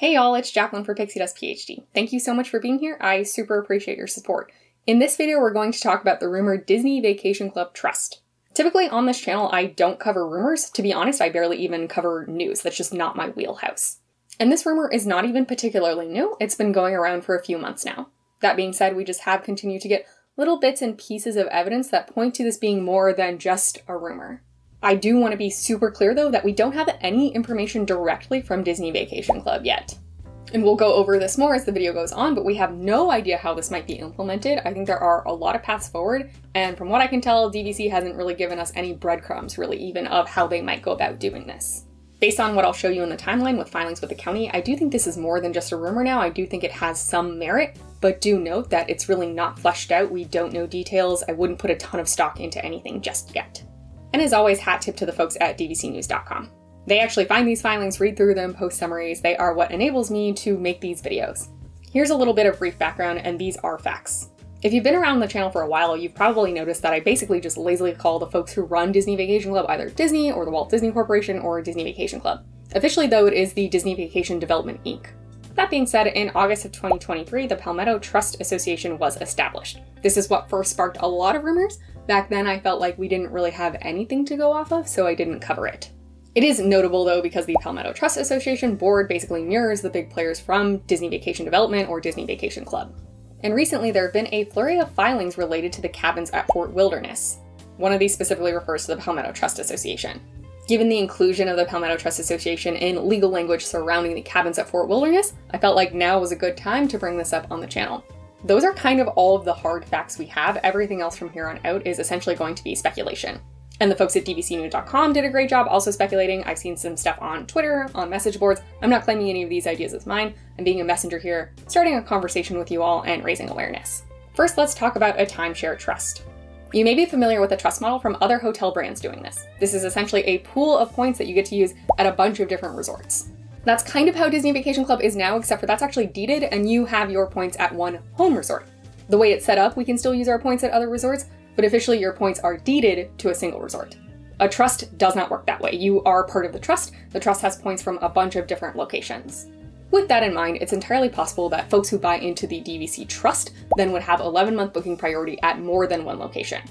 Hey y'all, it's Jacqueline for Pixie Dust PhD. Thank you so much for being here. I super appreciate your support. In this video, we're going to talk about the rumored Disney Vacation Club Trust. Typically on this channel, I don't cover rumors. To be honest, I barely even cover news. That's just not my wheelhouse. And this rumor is not even particularly new. It's been going around for a few months now. That being said, we just have continued to get little bits and pieces of evidence that point to this being more than just a rumor. I do want to be super clear though that we don't have any information directly from Disney Vacation Club yet. And we'll go over this more as the video goes on, but we have no idea how this might be implemented. I think there are a lot of paths forward, and from what I can tell, DVC hasn't really given us any breadcrumbs, really, even of how they might go about doing this. Based on what I'll show you in the timeline with filings with the county, I do think this is more than just a rumor now. I do think it has some merit, but do note that it's really not fleshed out. We don't know details. I wouldn't put a ton of stock into anything just yet. And as always, hat tip to the folks at dvcnews.com. They actually find these filings, read through them, post summaries. They are what enables me to make these videos. Here's a little bit of brief background, and these are facts. If you've been around the channel for a while, you've probably noticed that I basically just lazily call the folks who run Disney Vacation Club either Disney or the Walt Disney Corporation or Disney Vacation Club. Officially though, it is the Disney Vacation Development Inc. That being said, in August of 2023, the Palmetto Trust Association was established. This is what first sparked a lot of rumors. Back then I felt like we didn't really have anything to go off of, so I didn't cover it. It is notable though because the Palmetto Trust Association board basically mirrors the big players from Disney Vacation Development or Disney Vacation Club. And recently there have been a flurry of filings related to the cabins at Fort Wilderness. One of these specifically refers to the Palmetto Trust Association. Given the inclusion of the Palmetto Trust Association in legal language surrounding the cabins at Fort Wilderness, I felt like now was a good time to bring this up on the channel. Those are kind of all of the hard facts we have. Everything else from here on out is essentially going to be speculation. And the folks at dvcnews.com did a great job also speculating. I've seen some stuff on Twitter, on message boards. I'm not claiming any of these ideas as mine. I'm being a messenger here, starting a conversation with you all and raising awareness. First, let's talk about a timeshare trust. You may be familiar with the trust model from other hotel brands doing this. This is essentially a pool of points that you get to use at a bunch of different resorts. That's kind of how Disney Vacation Club is now, except for that's actually deeded and you have your points at one home resort. The way it's set up, we can still use our points at other resorts, but officially your points are deeded to a single resort. A trust does not work that way. You are part of the trust. The trust has points from a bunch of different locations. With that in mind, it's entirely possible that folks who buy into the DVC trust then would have 11-month booking priority at more than one location.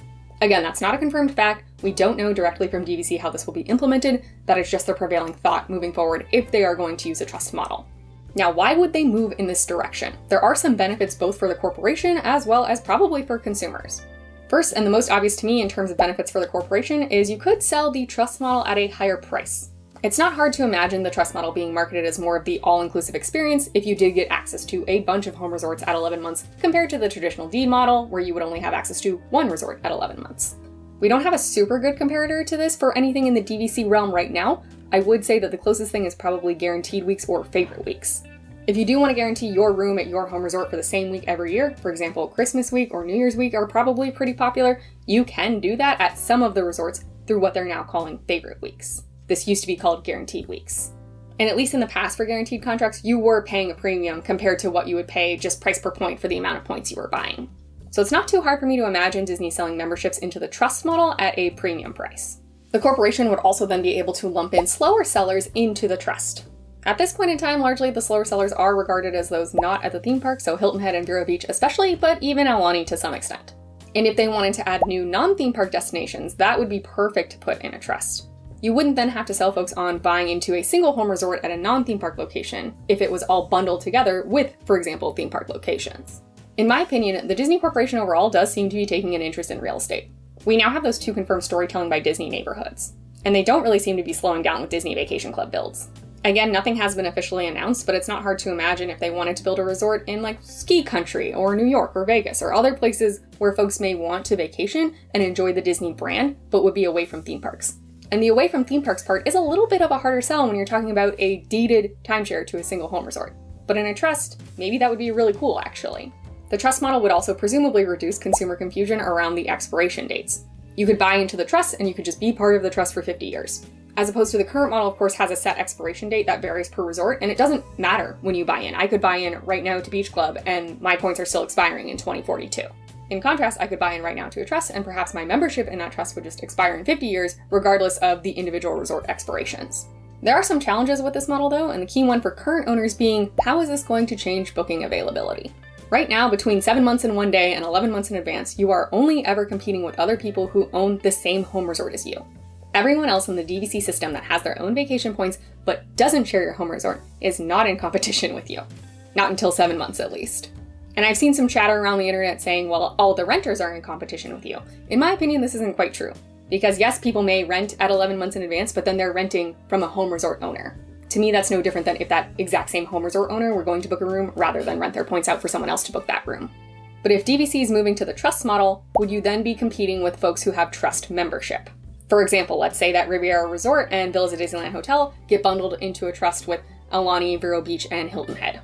Again, that's not a confirmed fact. We don't know directly from DVC how this will be implemented. That is just the prevailing thought moving forward if they are going to use a trust model. Now, why would they move in this direction? There are some benefits both for the corporation as well as probably for consumers. First, and the most obvious to me in terms of benefits for the corporation, is you could sell the trust model at a higher price. It's not hard to imagine the trust model being marketed as more of the all-inclusive experience if you did get access to a bunch of home resorts at 11 months compared to the traditional deed model where you would only have access to one resort at 11 months. We don't have a super good comparator to this for anything in the DVC realm right now. I would say that the closest thing is probably guaranteed weeks or favorite weeks. If you do want to guarantee your room at your home resort for the same week every year, for example, Christmas week or New Year's week are probably pretty popular, you can do that at some of the resorts through what they're now calling favorite weeks. This used to be called guaranteed weeks. And at least in the past for guaranteed contracts, you were paying a premium compared to what you would pay just price per point for the amount of points you were buying. So it's not too hard for me to imagine Disney selling memberships into the trust model at a premium price. The corporation would also then be able to lump in slower sellers into the trust. At this point in time, largely the slower sellers are regarded as those not at the theme park, so Hilton Head and Vero Beach especially, but even Aulani to some extent. And if they wanted to add new non-theme park destinations, that would be perfect to put in a trust. You wouldn't then have to sell folks on buying into a single home resort at a non-theme park location if it was all bundled together with, for example, theme park locations. In my opinion, the Disney Corporation overall does seem to be taking an interest in real estate. We now have those 2 confirmed Storytelling by Disney neighborhoods, and they don't really seem to be slowing down with Disney Vacation Club builds. Again, nothing has been officially announced, but it's not hard to imagine if they wanted to build a resort in like ski country or New York or Vegas or other places where folks may want to vacation and enjoy the Disney brand, but would be away from theme parks. And the away from theme parks part is a little bit of a harder sell when you're talking about a deeded timeshare to a single home resort. But in a trust, maybe that would be really cool actually. The trust model would also presumably reduce consumer confusion around the expiration dates. You could buy into the trust and you could just be part of the trust for 50 years. As opposed to the current model, of course, has a set expiration date that varies per resort, and it doesn't matter when you buy in. I could buy in right now to Beach Club, and my points are still expiring in 2042. In contrast, I could buy in right now to a trust, and perhaps my membership in that trust would just expire in 50 years, regardless of the individual resort expirations. There are some challenges with this model though, and the key one for current owners being, how is this going to change booking availability? Right now, between 7 months and 1 day and 11 months in advance, you are only ever competing with other people who own the same home resort as you. Everyone else in the DVC system that has their own vacation points but doesn't share your home resort is not in competition with you. Not until 7 months at least. And I've seen some chatter around the internet saying, well, all the renters are in competition with you. In my opinion, this isn't quite true. Because yes, people may rent at 11 months in advance, but then they're renting from a home resort owner. To me, that's no different than if that exact same home resort owner were going to book a room rather than rent their points out for someone else to book that room. But if DVC is moving to the trust model, would you then be competing with folks who have trust membership? For example, let's say that Riviera Resort and Villas at Disneyland Hotel get bundled into a trust with Aulani, Vero Beach, and Hilton Head.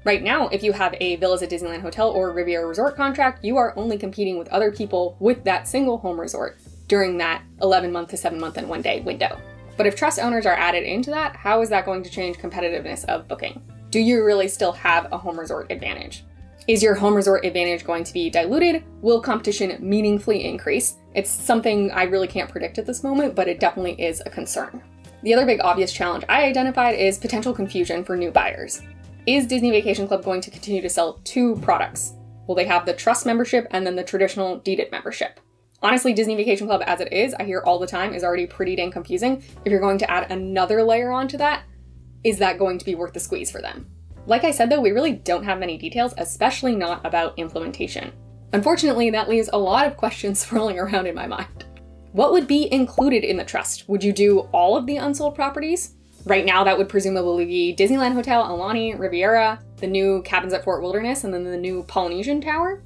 Right now, if you have a Villas at Disneyland Hotel or Riviera Resort contract, you are only competing with other people with that single home resort during that 11-month to 7-month and 1 day window. But if trust owners are added into that, how is that going to change competitiveness of booking? Do you really still have a home resort advantage? Is your home resort advantage going to be diluted? Will competition meaningfully increase? It's something I really can't predict at this moment, but it definitely is a concern. The other big obvious challenge I identified is potential confusion for new buyers. Is Disney Vacation Club going to continue to sell 2 products? Will they have the trust membership and then the traditional deeded membership? Honestly, Disney Vacation Club as it is, I hear all the time, is already pretty dang confusing. If you're going to add another layer onto that, is that going to be worth the squeeze for them? Like I said though, we really don't have many details, especially not about implementation. Unfortunately, that leaves a lot of questions swirling around in my mind. What would be included in the trust? Would you do all of the unsold properties? Right now, that would presumably be Disneyland Hotel, Aulani, Riviera, the new Cabins at Fort Wilderness, and then the new Polynesian Tower?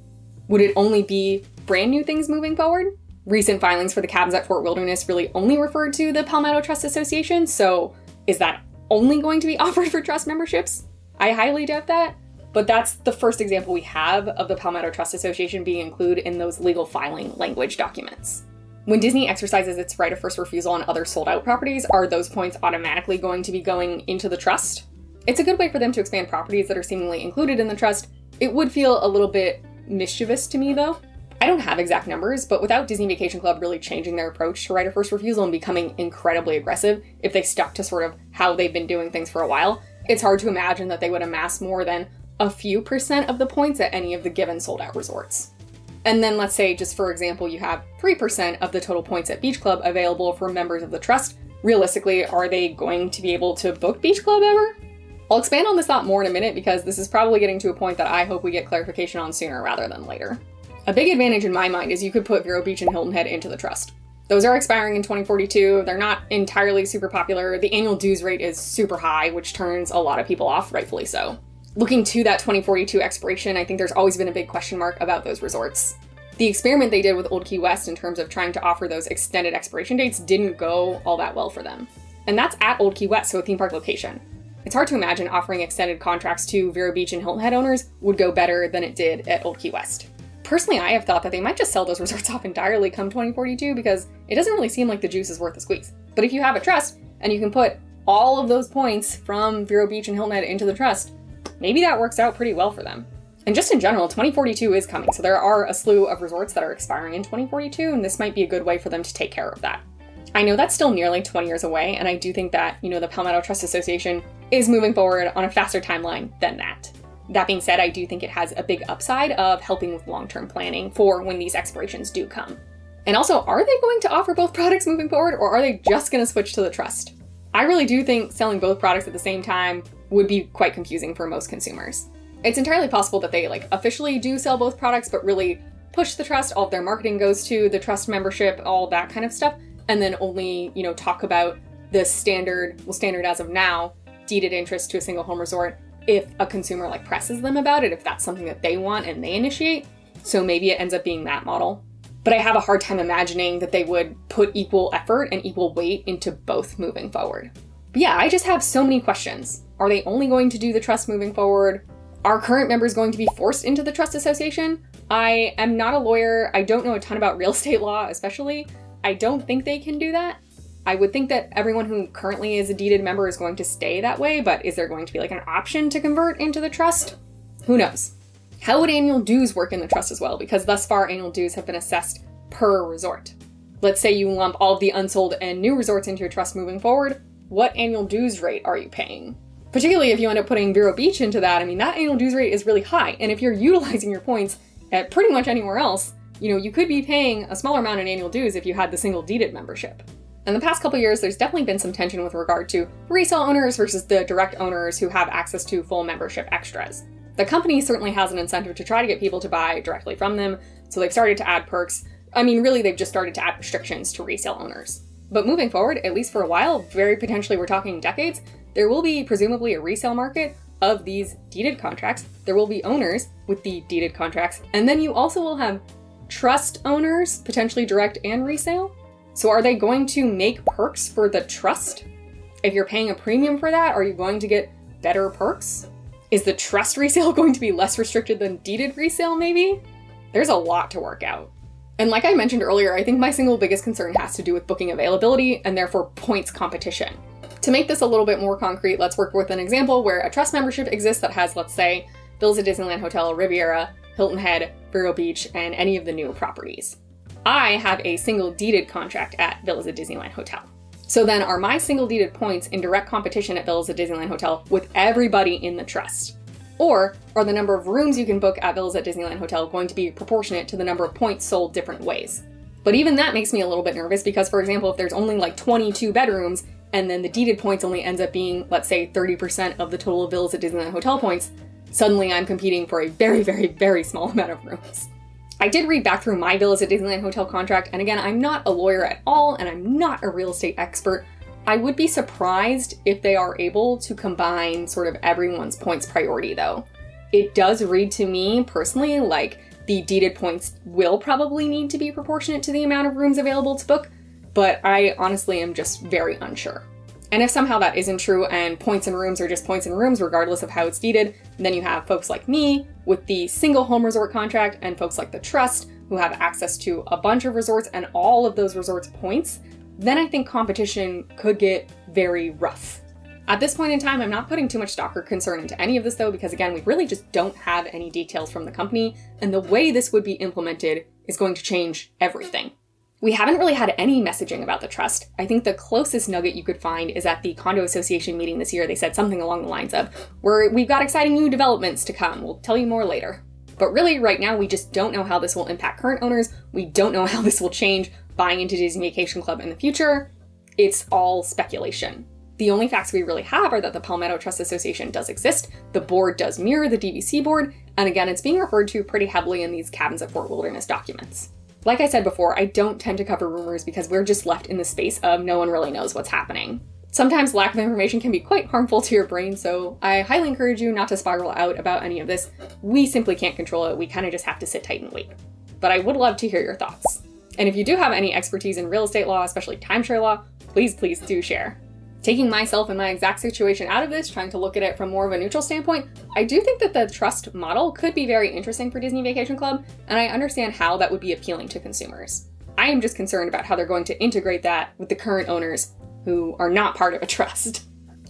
Would it only be brand new things moving forward? Recent filings for the Cabins at Fort Wilderness really only referred to the Palmetto Trust Association, so is that only going to be offered for trust memberships? I highly doubt that, but that's the first example we have of the Palmetto Trust Association being included in those legal filing language documents. When Disney exercises its right of first refusal on other sold out properties, are those points automatically going to be going into the trust? It's a good way for them to expand properties that are seemingly included in the trust. It would feel a little bit mischievous to me though. I don't have exact numbers, but without Disney Vacation Club really changing their approach to right of first refusal and becoming incredibly aggressive, if they stuck to sort of how they've been doing things for a while, it's hard to imagine that they would amass more than a few % of the points at any of the given sold out resorts. And then let's say, just for example, you have 3% of the total points at Beach Club available for members of the trust. Realistically, are they going to be able to book Beach Club ever? I'll expand on this thought more in a minute because this is probably getting to a point that I hope we get clarification on sooner rather than later. A big advantage in my mind is you could put Vero Beach and Hilton Head into the trust. Those are expiring in 2042. They're not entirely super popular. The annual dues rate is super high, which turns a lot of people off, rightfully so. Looking to that 2042 expiration, I think there's always been a big question mark about those resorts. The experiment they did with Old Key West in terms of trying to offer those extended expiration dates didn't go all that well for them. And that's at Old Key West, so a theme park location. It's hard to imagine offering extended contracts to Vero Beach and Hilton Head owners would go better than it did at Old Key West. Personally, I have thought that they might just sell those resorts off entirely come 2042 because it doesn't really seem like the juice is worth the squeeze. But if you have a trust and you can put all of those points from Vero Beach and Hilton Head into the trust, maybe that works out pretty well for them. And just in general, 2042 is coming, so there are a slew of resorts that are expiring in 2042, and this might be a good way for them to take care of that. I know that's still nearly 20 years away, and I do think that, the Palmetto Trust Association is moving forward on a faster timeline than that. That being said, I do think it has a big upside of helping with long-term planning for when these expirations do come. And also, are they going to offer both products moving forward, or are they just going to switch to the trust? I really do think selling both products at the same time would be quite confusing for most consumers. It's entirely possible that they officially do sell both products, but really push the trust, all of their marketing goes to the trust membership, all that kind of stuff, and then only, talk about the standard as of now, deeded interest to a single home resort if a consumer presses them about it, if that's something that they want and they initiate. So maybe it ends up being that model. But I have a hard time imagining that they would put equal effort and equal weight into both moving forward. But yeah, I just have so many questions. Are they only going to do the trust moving forward? Are current members going to be forced into the trust association? I am not a lawyer. I don't know a ton about real estate law, especially. I don't think they can do that. I would think that everyone who currently is a deeded member is going to stay that way, but is there going to be an option to convert into the trust? Who knows? How would annual dues work in the trust as well? Because thus far, annual dues have been assessed per resort. Let's say you lump all of the unsold and new resorts into your trust moving forward. what annual dues rate are you paying? Particularly if you end up putting Vero Beach into that, I mean, that annual dues rate is really high. And if you're utilizing your points at pretty much anywhere else, you could be paying a smaller amount in annual dues if you had the single deeded membership. In the past couple years, there's definitely been some tension with regard to resale owners versus the direct owners who have access to full membership extras. The company certainly has an incentive to try to get people to buy directly from them, so they've started to add perks. I mean, really, they've just started to add restrictions to resale owners. But moving forward, at least for a while, very potentially we're talking decades, there will be presumably a resale market of these deeded contracts. There will be owners with the deeded contracts, and then you also will have trust owners, potentially direct and resale. So are they going to make perks for the trust? If you're paying a premium for that, are you going to get better perks? Is the trust resale going to be less restricted than deeded resale maybe? There's a lot to work out. And like I mentioned earlier, I think my single biggest concern has to do with booking availability and therefore points competition. To make this a little bit more concrete, let's work with an example where a trust membership exists that has, let's say, Villas at Disneyland Hotel, Riviera, Hilton Head, Vero Beach, and any of the new properties. I have a single deeded contract at Villas at Disneyland Hotel. So then are my single deeded points in direct competition at Villas at Disneyland Hotel with everybody in the trust? Or are the number of rooms you can book at Villas at Disneyland Hotel going to be proportionate to the number of points sold different ways? But even that makes me a little bit nervous because, for example, if there's only like 22 bedrooms and then the deeded points only ends up being, let's say, 30% of the total Villas at Disneyland Hotel points, suddenly I'm competing for a very, very, very small amount of rooms. I did read back through my Villas at Disneyland Hotel contract, and again, I'm not a lawyer at all, and I'm not a real estate expert. I would be surprised if they are able to combine sort of everyone's points priority, though. It does read to me, personally, like the deeded points will probably need to be proportionate to the amount of rooms available to book, but I honestly am just very unsure. And if somehow that isn't true and points and rooms are just points and rooms regardless of how it's deeded, then you have folks like me with the single home resort contract and folks like the trust who have access to a bunch of resorts and all of those resorts' points, then I think competition could get very rough. At this point in time, I'm not putting too much stock or concern into any of this though, because again, we really just don't have any details from the company, and the way this would be implemented is going to change everything. We haven't really had any messaging about the trust. I think the closest nugget you could find is at the condo association meeting this year. They said something along the lines of, we've got exciting new developments to come. We'll tell you more later. But really, right now, we just don't know how this will impact current owners. We don't know how this will change buying into Disney Vacation Club in the future. It's all speculation. The only facts we really have are that the Palmetto Trust Association does exist, the board does mirror the DVC board, and again, it's being referred to pretty heavily in these Cabins at Fort Wilderness documents. Like I said before, I don't tend to cover rumors because we're just left in the space of no one really knows what's happening. Sometimes lack of information can be quite harmful to your brain, so I highly encourage you not to spiral out about any of this. We simply can't control it, we kind of just have to sit tight and wait. But I would love to hear your thoughts. And if you do have any expertise in real estate law, especially timeshare law, please do share. Taking myself and my exact situation out of this, trying to look at it from more of a neutral standpoint, I do think that the trust model could be very interesting for Disney Vacation Club, and I understand how that would be appealing to consumers. I am just concerned about how they're going to integrate that with the current owners who are not part of a trust.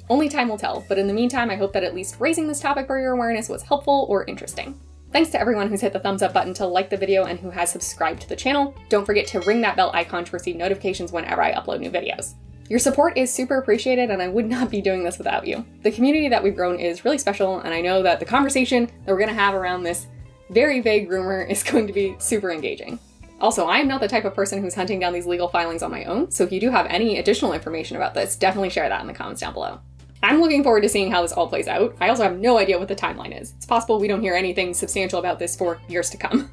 Only time will tell, but in the meantime, I hope that at least raising this topic for your awareness was helpful or interesting. Thanks to everyone who's hit the thumbs up button to like the video and who has subscribed to the channel. Don't forget to ring that bell icon to receive notifications whenever I upload new videos. Your support is super appreciated, and I would not be doing this without you. The community that we've grown is really special, and I know that the conversation that we're going to have around this very vague rumor is going to be super engaging. Also, I am not the type of person who's hunting down these legal filings on my own, so if you do have any additional information about this, definitely share that in the comments down below. I'm looking forward to seeing how this all plays out. I also have no idea what the timeline is. It's possible we don't hear anything substantial about this for years to come.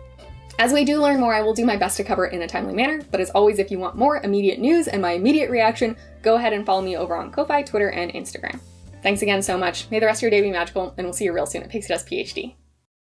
As we do learn more, I will do my best to cover it in a timely manner, but as always, if you want more immediate news and my immediate reaction, go ahead and follow me over on Ko-Fi, Twitter, and Instagram. Thanks again so much. May the rest of your day be magical, and we'll see you real soon at Pixie Dust PhD.